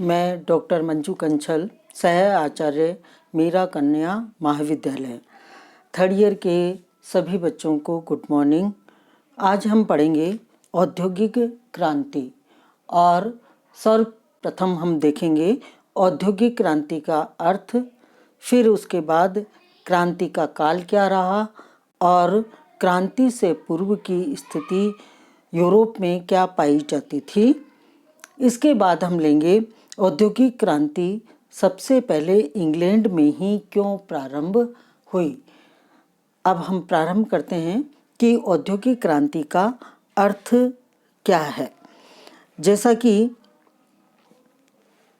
मैं डॉक्टर मंजू कंछल, सह आचार्य मीरा कन्या महाविद्यालय, थर्ड ईयर के सभी बच्चों को गुड मॉर्निंग। आज हम पढ़ेंगे औद्योगिक क्रांति और सर्वप्रथम हम देखेंगे औद्योगिक क्रांति का अर्थ, फिर उसके बाद क्रांति का काल क्या रहा और क्रांति से पूर्व की स्थिति यूरोप में क्या पाई जाती थी। इसके बाद हम लेंगे औद्योगिक क्रांति सबसे पहले इंग्लैंड में ही क्यों प्रारंभ हुई। अब हम प्रारंभ करते हैं कि औद्योगिक क्रांति का अर्थ क्या है। जैसा कि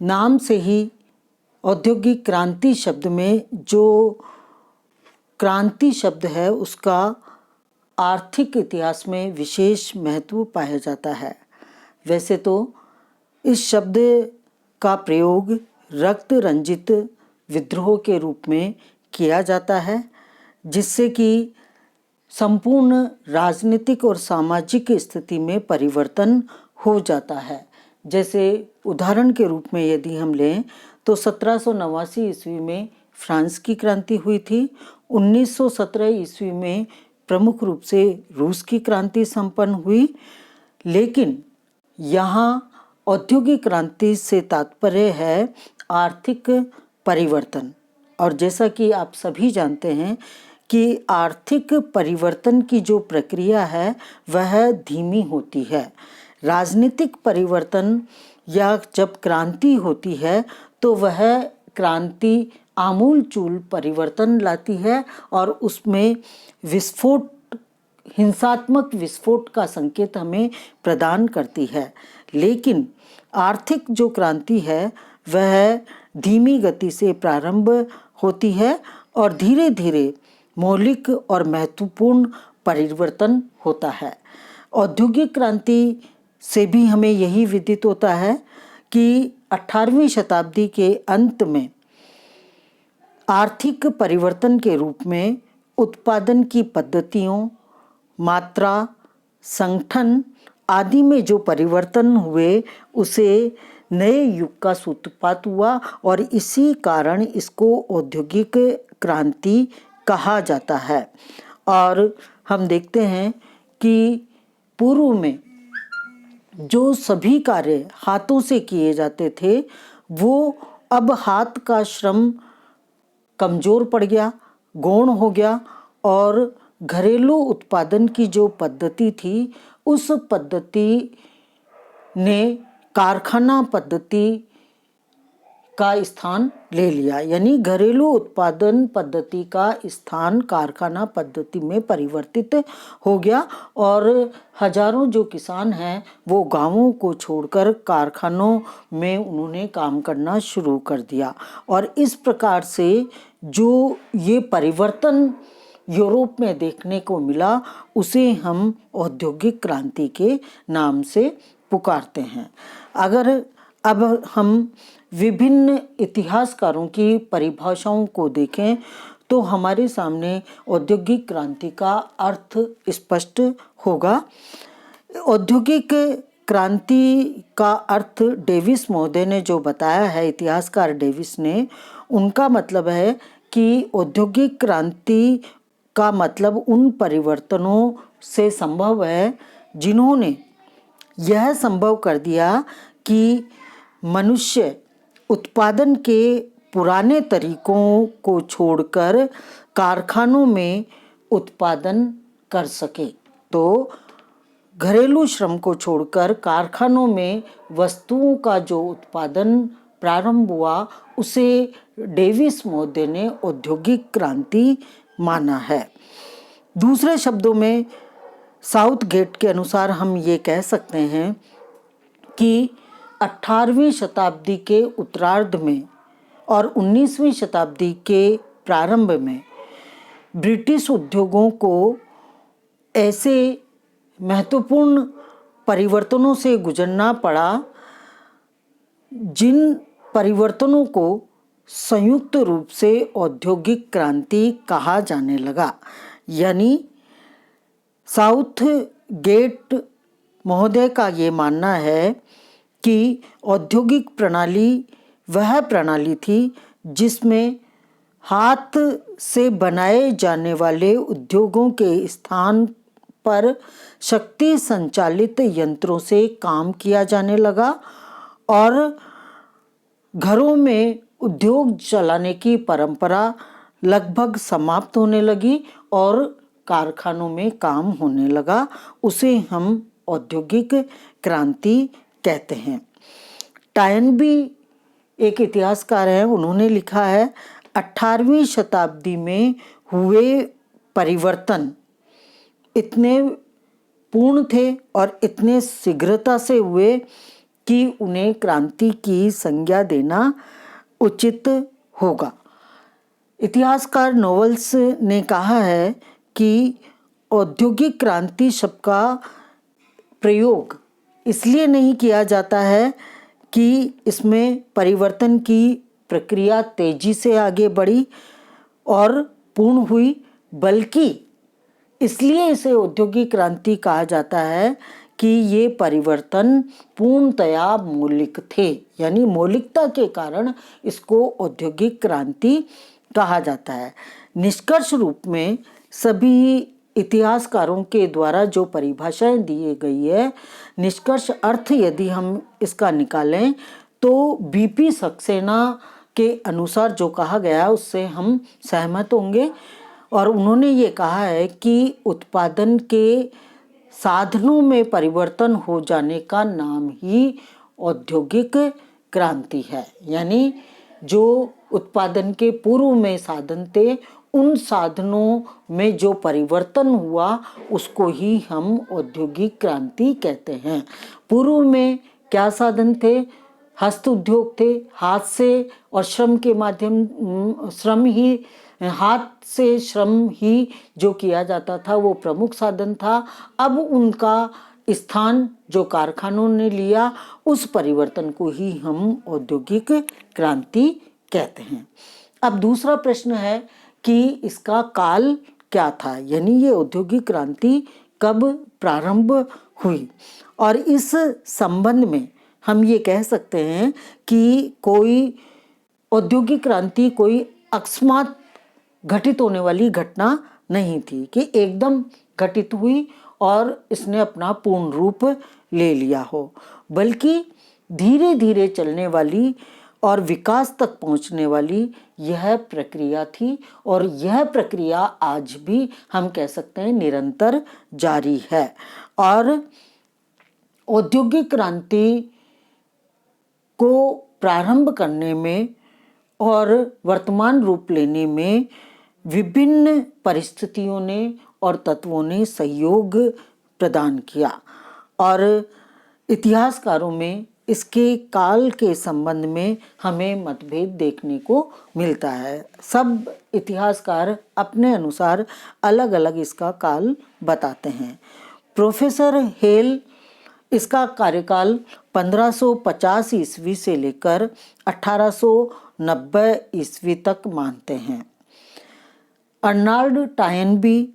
नाम से ही औद्योगिक क्रांति शब्द में जो क्रांति शब्द है उसका आर्थिक इतिहास में विशेष महत्व पाया जाता है। वैसे तो इस शब्द का प्रयोग रक्त रंजित विद्रोह के रूप में किया जाता है, जिससे कि संपूर्ण राजनीतिक और सामाजिक स्थिति में परिवर्तन हो जाता है। जैसे उदाहरण के रूप में यदि हम लें तो 1789 ईस्वी में फ्रांस की क्रांति हुई थी। 1917 ईस्वी में प्रमुख रूप से रूस की क्रांति संपन्न हुई। लेकिन यहाँ औद्योगिक क्रांति से तात्पर्य है आर्थिक परिवर्तन, और जैसा कि आप सभी जानते हैं कि आर्थिक परिवर्तन की जो प्रक्रिया है वह धीमी होती है। राजनीतिक परिवर्तन या जब क्रांति होती है तो वह क्रांति आमूलचूल परिवर्तन लाती है और उसमें विस्फोट, हिंसात्मक विस्फोट का संकेत हमें प्रदान करती है। लेकिन आर्थिक जो क्रांति है वह धीमी गति से प्रारंभ होती है और धीरे धीरे मौलिक और महत्वपूर्ण परिवर्तन होता है। औद्योगिक क्रांति से भी हमें यही विदित होता है कि 18वीं शताब्दी के अंत में आर्थिक परिवर्तन के रूप में उत्पादन की पद्धतियों, मात्रा, संगठन आदि में जो परिवर्तन हुए उसे नए युग का सूत्रपात हुआ और इसी कारण इसको औद्योगिक क्रांति कहा जाता है। और हम देखते हैं कि पूर्व में जो सभी कार्य हाथों से किए जाते थे वो अब हाथ का श्रम कमज़ोर पड़ गया, गौण हो गया और घरेलू उत्पादन की जो पद्धति थी उस पद्धति ने कारखाना पद्धति का स्थान ले लिया। यानी घरेलू उत्पादन पद्धति का स्थान कारखाना पद्धति में परिवर्तित हो गया और हजारों जो किसान हैं वो गांवों को छोड़कर कारखानों में उन्होंने काम करना शुरू कर दिया। और इस प्रकार से जो ये परिवर्तन यूरोप में देखने को मिला उसे हम औद्योगिक क्रांति के नाम से पुकारते हैं। अगर अब हम विभिन्न इतिहासकारों की परिभाषाओं को देखें तो हमारे सामने औद्योगिक क्रांति का अर्थ स्पष्ट होगा। औद्योगिक क्रांति का अर्थ डेविस महोदय ने जो बताया है, इतिहासकार डेविस ने, उनका मतलब है कि औद्योगिक क्रांति का मतलब उन परिवर्तनों से संभव है जिन्होंने यह संभव कर दिया कि मनुष्य उत्पादन के पुराने तरीकों को छोड़कर कारखानों में उत्पादन कर सके। तो घरेलू श्रम को छोड़कर कारखानों में वस्तुओं का जो उत्पादन प्रारंभ हुआ उसे डेविस महोदय ने औद्योगिक क्रांति माना है। दूसरे शब्दों में साउथ गेट के अनुसार हम ये कह सकते हैं कि 18वीं शताब्दी के उत्तरार्ध में और 19वीं शताब्दी के प्रारंभ में ब्रिटिश उद्योगों को ऐसे महत्वपूर्ण परिवर्तनों से गुजरना पड़ा जिन परिवर्तनों को संयुक्त रूप से औद्योगिक क्रांति कहा जाने लगा। यानी साउथ गेट महोदय का ये मानना है कि औद्योगिक प्रणाली वह प्रणाली थी जिसमें हाथ से बनाए जाने वाले उद्योगों के स्थान पर शक्ति संचालित यंत्रों से काम किया जाने लगा और घरों में उद्योग चलाने की परंपरा लगभग समाप्त होने लगी और कारखानों में काम होने लगा। उसे हम औद्योगिक क्रांति कहते हैं। टायनबी एक इतिहासकार हैं, उन्होंने लिखा है 18वीं शताब्दी में हुए परिवर्तन इतने पूर्ण थे और इतने शीघ्रता से हुए कि उन्हें क्रांति की संज्ञा देना उचित होगा। इतिहासकार नोवेल्स ने कहा है कि औद्योगिक क्रांति शब्द का प्रयोग इसलिए नहीं किया जाता है कि इसमें परिवर्तन की प्रक्रिया तेजी से आगे बढ़ी और पूर्ण हुई, बल्कि इसलिए इसे औद्योगिक क्रांति कहा जाता है कि ये परिवर्तन पूर्णतया मौलिक थे, यानी मौलिकता के कारण इसको औद्योगिक क्रांति कहा जाता है। निष्कर्ष रूप में सभी इतिहासकारों के द्वारा जो परिभाषाएं दी गई है, निष्कर्ष अर्थ यदि हम इसका निकालें तो बीपी सक्सेना के अनुसार जो कहा गया उससे हम सहमत होंगे। और उन्होंने ये कहा है कि उत्पादन के साधनों में परिवर्तन हो जाने का नाम ही औद्योगिक क्रांति है। यानी जो उत्पादन के पूर्व में साधन थे, उन साधनों में जो परिवर्तन हुआ उसको ही हम औद्योगिक क्रांति कहते हैं। पूर्व में क्या साधन थे? हस्त उद्योग थे, हाथ से और श्रम के माध्यम हाथ से श्रम ही जो किया जाता था वो प्रमुख साधन था। अब उनका स्थान जो कारखानों ने लिया, उस परिवर्तन को ही हम औद्योगिक क्रांति कहते हैं। अब दूसरा प्रश्न है कि इसका काल क्या था, यानी ये औद्योगिक क्रांति कब प्रारंभ हुई। और इस संबंध में हम ये कह सकते हैं कि कोई औद्योगिक क्रांति कोई अकस्मात घटित होने वाली घटना नहीं थी कि एकदम घटित हुई और इसने अपना पूर्ण रूप ले लिया हो, बल्कि धीरे धीरे चलने वाली और विकास तक पहुंचने वाली यह प्रक्रिया थी। और यह प्रक्रिया आज भी हम कह सकते हैं निरंतर जारी है। और औद्योगिक क्रांति को प्रारंभ करने में और वर्तमान रूप लेने में विभिन्न परिस्थितियों ने और तत्वों ने सहयोग प्रदान किया और इतिहासकारों में इसके काल के संबंध में हमें मतभेद देखने को मिलता है। सब इतिहासकार अपने अनुसार अलग अलग इसका काल बताते हैं। प्रोफेसर हेल इसका कार्यकाल 1550 ईस्वी से लेकर 1890 ईस्वी तक मानते हैं। अर्नाल्ड टायनबी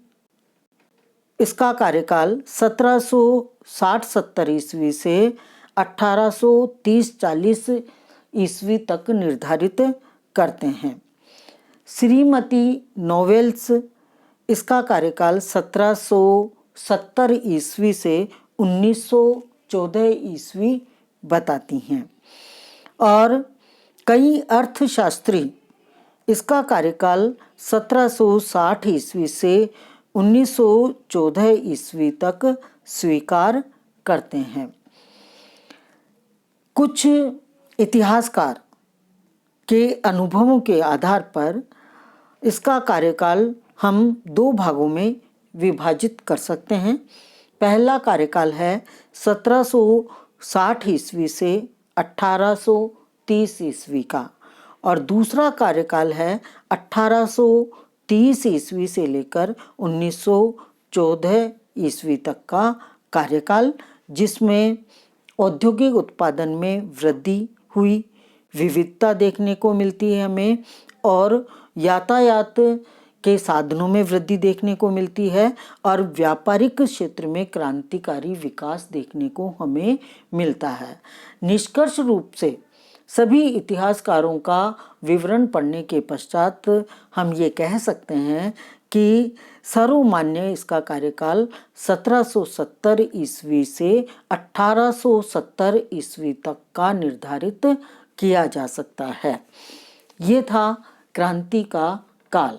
इसका कार्यकाल 1760-70 ईस्वी से 1830-40 ईस्वी तक निर्धारित करते हैं। श्रीमती नोवेल्स इसका कार्यकाल 1770 ईस्वी से 1914 ईस्वी बताती हैं। और कई अर्थशास्त्री इसका कार्यकाल 1760 ईस्वी से 1914 ईस्वी तक स्वीकार करते हैं। कुछ इतिहासकार के अनुभवों के आधार पर इसका कार्यकाल हम दो भागों में विभाजित कर सकते हैं। पहला कार्यकाल है 1760 ईस्वी से 1830 ईस्वी का और दूसरा कार्यकाल है 1830 ईस्वी से लेकर 1914 ईस्वी तक का कार्यकाल, जिसमें औद्योगिक उत्पादन में वृद्धि हुई, विविधता देखने को मिलती है हमें और यातायात के साधनों में वृद्धि देखने को मिलती है और व्यापारिक क्षेत्र में क्रांतिकारी विकास देखने को हमें मिलता है। निष्कर्ष रूप से सभी इतिहासकारों का विवरण पढ़ने के पश्चात हम ये कह सकते हैं कि सर्वमान्य इसका कार्यकाल 1770 ईस्वी से 1870 ईस्वी तक का निर्धारित किया जा सकता है। ये था क्रांति का काल।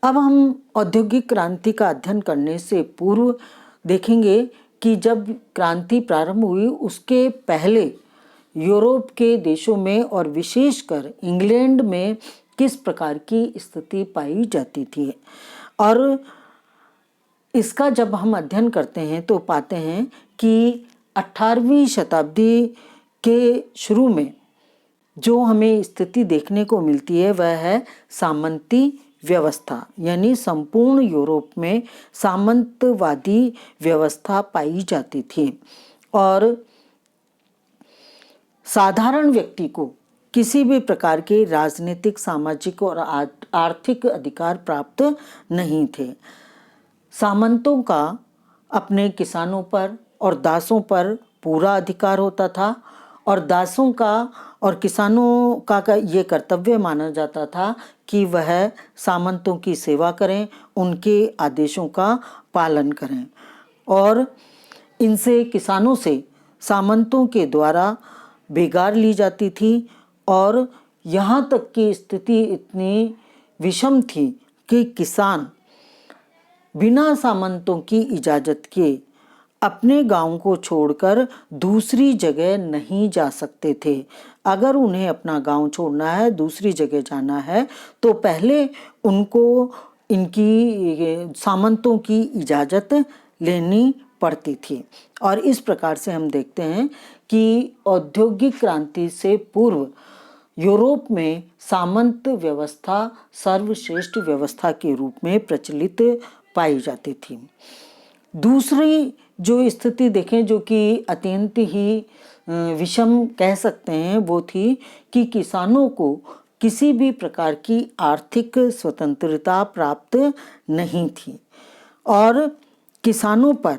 अब हम औद्योगिक क्रांति का अध्ययन करने से पूर्व देखेंगे कि जब क्रांति प्रारंभ हुई उसके पहले यूरोप के देशों में और विशेषकर इंग्लैंड में किस प्रकार की स्थिति पाई जाती थी। और इसका जब हम अध्ययन करते हैं तो पाते हैं कि 18वीं शताब्दी के शुरू में जो हमें स्थिति देखने को मिलती है वह है सामंती व्यवस्था, यानी संपूर्ण यूरोप में सामंतवादी व्यवस्था पाई जाती थी और साधारण व्यक्ति को किसी भी प्रकार के राजनीतिक, सामाजिक और आर्थिक अधिकार प्राप्त नहीं थे। सामंतों का अपने किसानों पर और दासों पर पूरा अधिकार होता था और दासों का और किसानों का ये कर्तव्य माना जाता था कि वह सामंतों की सेवा करें, उनके आदेशों का पालन करें और इनसे किसानों से सामंतों के द्वारा बेगार ली जाती थी और यहाँ तक की स्थिति इतनी विषम थी कि किसान बिना सामंतों की इजाज़त के अपने गांव को छोड़कर दूसरी जगह नहीं जा सकते थे। अगर उन्हें अपना गांव छोड़ना है, दूसरी जगह जाना है, तो पहले उनको इनकी सामंतों की इजाज़त लेनी पड़ती थी। और इस प्रकार से हम देखते हैं कि औद्योगिक क्रांति से पूर्व यूरोप में सामंत व्यवस्था सर्वश्रेष्ठ व्यवस्था के रूप में प्रचलित पाई जाती थी। दूसरी जो स्थिति देखें जो कि अत्यंत ही विषम कह सकते हैं वो थी कि किसानों को किसी भी प्रकार की आर्थिक स्वतंत्रता प्राप्त नहीं थी और किसानों पर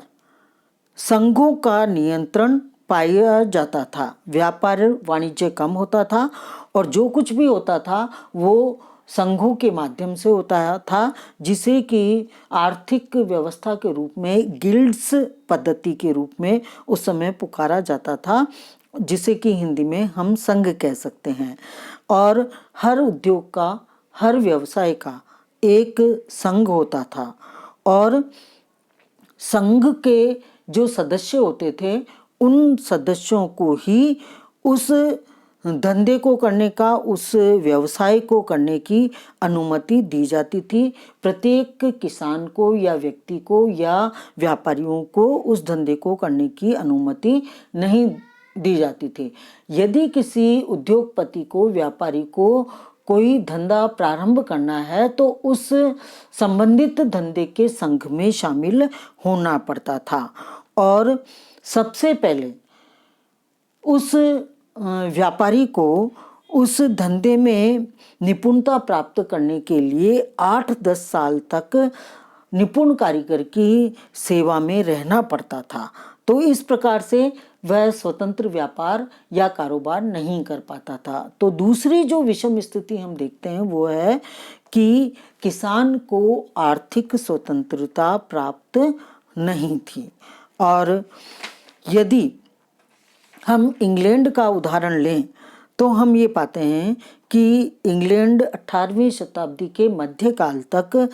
संघों का नियंत्रण पाया जाता था। व्यापार वाणिज्य कम होता था और जो कुछ भी होता था वो संघों के माध्यम से होता था, जिसे कि आर्थिक व्यवस्था के रूप में गिल्ड्स पद्धति के रूप में उस समय पुकारा जाता था, जिसे कि हिंदी में हम संघ कह सकते हैं। और हर उद्योग का, हर व्यवसाय का एक संघ होता था और संघ के जो सदस्य होते थे उन सदस्यों को ही उस धंधे को करने का, उस व्यवसाय को करने की अनुमति दी जाती थी। प्रत्येक किसान को या व्यक्ति को या व्यापारियों को उस धंधे को करने की अनुमति नहीं दी जाती थी। यदि किसी उद्योगपति को, व्यापारी को कोई धंधा प्रारंभ करना है तो उस संबंधित धंधे के संघ में शामिल होना पड़ता था और सबसे पहले उस व्यापारी को उस धंधे में निपुणता प्राप्त करने के लिए 8-10 साल तक निपुण कारीगर की सेवा में रहना पड़ता था। तो इस प्रकार से वह स्वतंत्र व्यापार या कारोबार नहीं कर पाता था। तो दूसरी जो विषम स्थिति हम देखते हैं वो है कि किसान को आर्थिक स्वतंत्रता प्राप्त नहीं थी। और यदि हम इंग्लैंड का उदाहरण लें तो हम ये पाते हैं कि इंग्लैंड 18वीं शताब्दी के मध्यकाल तक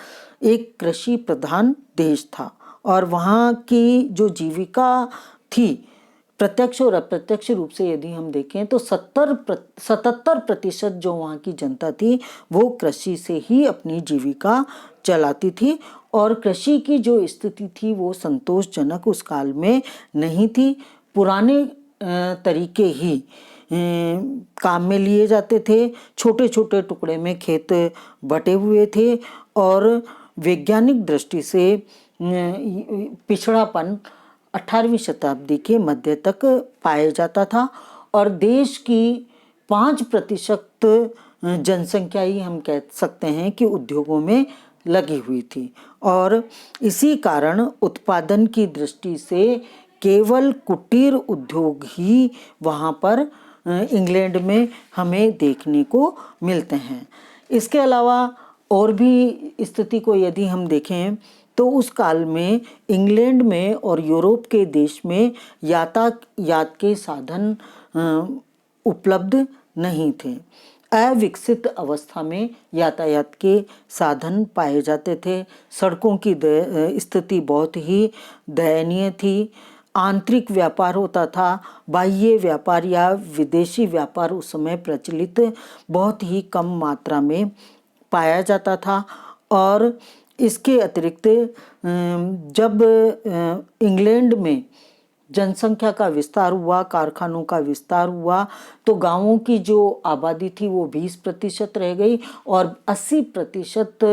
एक कृषि प्रधान देश था और वहाँ की जो जीविका थी प्रत्यक्ष और अप्रत्यक्ष रूप से यदि हम देखें तो 77% जो वहाँ की जनता थी वो कृषि से ही अपनी जीविका चलाती थी और कृषि की जो स्थिति थी वो संतोषजनक उस काल में नहीं थी। पुराने तरीके ही काम में लिए जाते थे, छोटे छोटे टुकड़े में खेत बटे हुए थे और वैज्ञानिक दृष्टि से पिछड़ापन 18वीं शताब्दी के मध्य तक पाया जाता था और देश की 5% जनसंख्या ही हम कह सकते हैं कि उद्योगों में लगी हुई थी और इसी कारण उत्पादन की दृष्टि से केवल कुटीर उद्योग ही वहाँ पर इंग्लैंड में हमें देखने को मिलते हैं। इसके अलावा और भी स्थिति को यदि हम देखें तो उस काल में इंग्लैंड में और यूरोप के देश में यातायात के साधन उपलब्ध नहीं थे। अविकसित अवस्था में यातायात के साधन पाए जाते थे। सड़कों की स्थिति बहुत ही दयनीय थी। आंतरिक व्यापार होता था, बाह्य व्यापार या विदेशी व्यापार उस समय प्रचलित बहुत ही कम मात्रा में पाया जाता था। और इसके अतिरिक्त जब इंग्लैंड में जनसंख्या का विस्तार हुआ, कारखानों का विस्तार हुआ, तो गांवों की जो आबादी थी वो 20% रह गई और 80%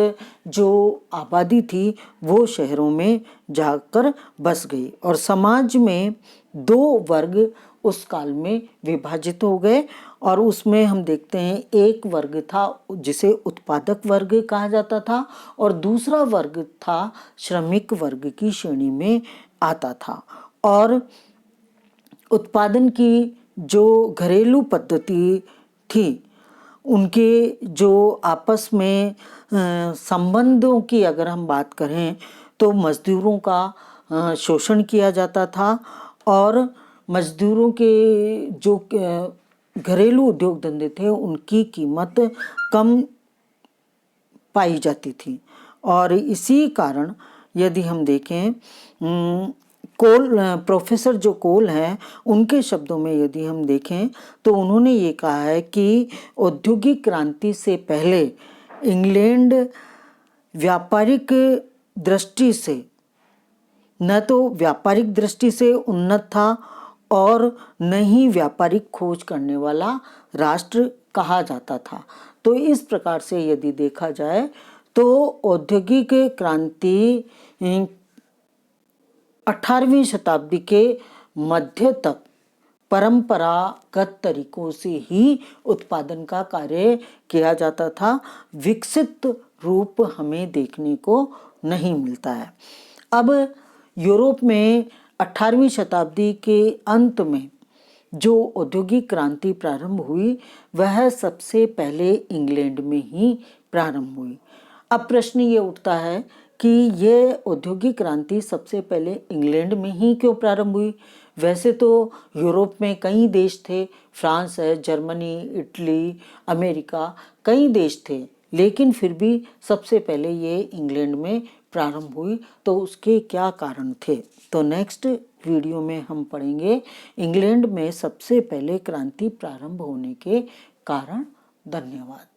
जो आबादी थी वो शहरों में जाकर बस गई और समाज में 2 वर्ग उस काल में विभाजित हो गए। और उसमें हम देखते हैं एक वर्ग था जिसे उत्पादक वर्ग कहा जाता था और दूसरा वर्ग था श्रमिक वर्ग की श्रेणी में आता था। और उत्पादन की जो घरेलू पद्धति थी, उनके जो आपस में संबंधों की अगर हम बात करें तो मजदूरों का शोषण किया जाता था और मजदूरों के जो घरेलू उद्योग धंधे थे उनकी कीमत कम पाई जाती थी। और इसी कारण यदि हम देखें प्रोफेसर जो कोल हैं उनके शब्दों में यदि हम देखें तो उन्होंने ये कहा है कि औद्योगिक क्रांति से पहले इंग्लैंड व्यापारिक दृष्टि से न तो व्यापारिक दृष्टि से उन्नत था और न ही व्यापारिक खोज करने वाला राष्ट्र कहा जाता था। तो इस प्रकार से यदि देखा जाए तो औद्योगिक क्रांति 18वीं शताब्दी के मध्य तक परंपरागत तरीकों से ही उत्पादन का कार्य किया जाता था। विकसित रूप हमें देखने को नहीं मिलता है। अब यूरोप में 18वीं शताब्दी के अंत में जो औद्योगिक क्रांति प्रारंभ हुई वह सबसे पहले इंग्लैंड में ही प्रारंभ हुई। अब प्रश्न ये उठता है कि ये औद्योगिक क्रांति सबसे पहले इंग्लैंड में ही क्यों प्रारंभ हुई? वैसे तो यूरोप में कई देश थे, फ्रांस है, जर्मनी, इटली, अमेरिका, कई देश थे, लेकिन फिर भी सबसे पहले ये इंग्लैंड में प्रारंभ हुई। तो उसके क्या कारण थे? तो नेक्स्ट वीडियो में हम पढ़ेंगे इंग्लैंड में सबसे पहले क्रांति प्रारंभ होने के कारण। धन्यवाद।